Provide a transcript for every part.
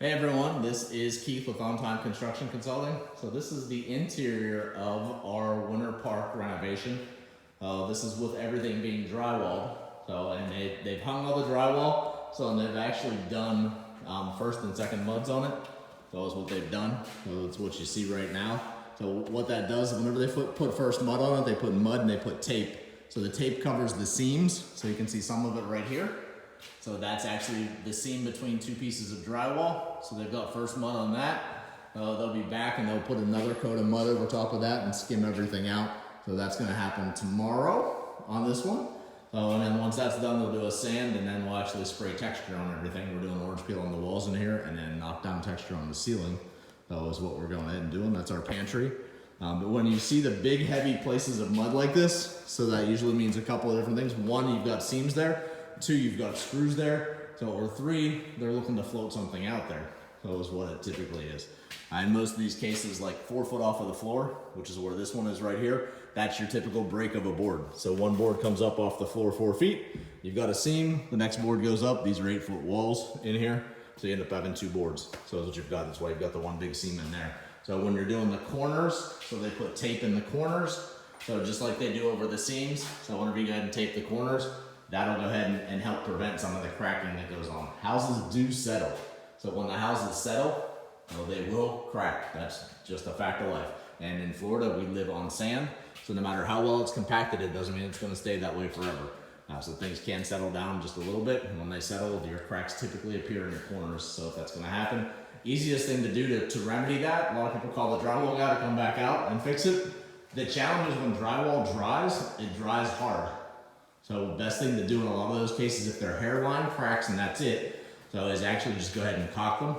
Hey everyone, this is Keith with On Time Construction Consulting. So this is the interior of our Winter Park renovation. This is with everything being drywalled. And they've hung all the drywall, and they've actually done first and second muds on it. So that's what they've done. So that's what you see right now. So what that does, whenever they put first mud on it, they put mud and they put tape. So the tape covers the seams, so you can see some of it right here. So that's actually the seam between two pieces of drywall. So they've got first mud on that. They'll be back and they'll put another coat of mud over top of that and skim everything out. So that's gonna happen tomorrow on this one. And then once that's done, they'll do a sand and then we'll actually spray texture on everything. We're doing orange peel on the walls in here and then knock down texture on the ceiling. That was what we're going ahead and doing. That's our pantry. But when you see the big heavy places of mud like this, so that usually means a couple of different things. One, you've got seams there. Two, you've got screws there. Or three, they're looking to float something out there. So is what it typically is. In most of these cases, like 4 foot off of the floor, which is where this one is right here, that's your typical break of a board. So one board comes up off the floor 4 feet. You've got a seam, the next board goes up. These are 8 foot walls in here. So you end up having 2 boards. So that's what you've got. That's why you've got the one big seam in there. So when you're doing the corners, so they put tape in the corners. So just like they do over the seams. So whenever you go ahead and tape the corners, that'll go ahead and help prevent some of the cracking that goes on. Houses do settle. So when the houses settle, well, they will crack. That's just a fact of life. And in Florida, we live on sand. So no matter how well it's compacted, it doesn't mean it's gonna stay that way forever. So things can settle down just a little bit. And when they settle, your cracks typically appear in your corners. So if that's gonna happen, easiest thing to do to remedy that, a lot of people call the drywall guy to come back out and fix it. The challenge is when drywall dries, it dries hard. So the best thing to do in a lot of those cases, if their hairline cracks and that's it, so is actually just go ahead and caulk them.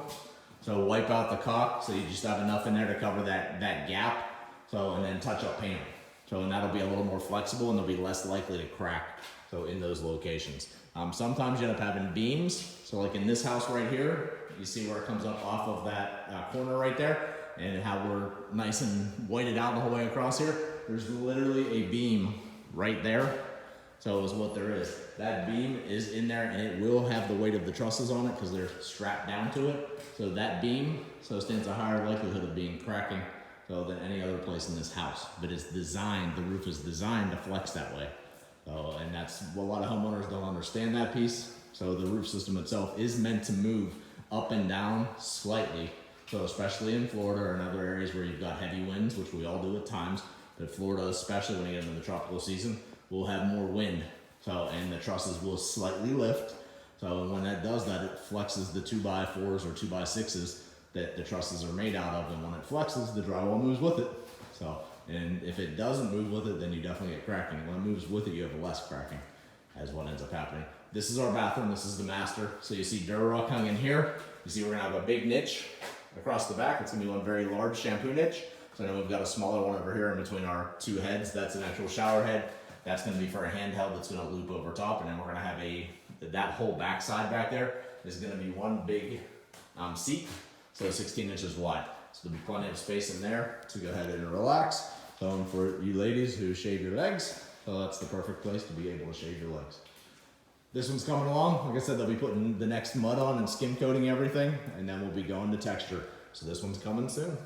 So wipe out the caulk, so you just have enough in there to cover that gap. So, and then touch up paint. So, and that'll be a little more flexible and they'll be less likely to crack. So in those locations. Sometimes you end up having beams. So like in this house right here, you see where it comes up off of that corner right there and how we're nice and whited out the whole way across here. There's literally a beam right there. So is what there is. That beam is in there and it will have the weight of the trusses on it because they're strapped down to it. So that beam stands a higher likelihood of being cracking than any other place in this house. But it's designed, the roof is designed to flex that way. And that's what a lot of homeowners don't understand that piece. So the roof system itself is meant to move up and down slightly. So especially in Florida or in other areas where you've got heavy winds, which we all do at times, but Florida, especially when you get into the tropical season, will have more wind. And the trusses will slightly lift. So when that does that, it flexes the 2x4s or 2x6s that the trusses are made out of. And when it flexes, the drywall moves with it. And if it doesn't move with it, then you definitely get cracking. When it moves with it, you have less cracking as what ends up happening. This is our bathroom, this is the master. So you see Drywall hung in here. You see we're gonna have a big niche across the back. It's gonna be one very large shampoo niche. So now we've got a smaller one over here in between our 2 heads. That's an actual shower head. That's gonna be for a handheld that's gonna loop over top. And then we're gonna have that whole back side back there is gonna be one big seat. So 16 inches wide. So there'll be plenty of space in there to go ahead and relax. So for you ladies who shave your legs, that's the perfect place to be able to shave your legs. This one's coming along. Like I said, they'll be putting the next mud on and skim coating everything, and then we'll be going to texture. So this one's coming soon.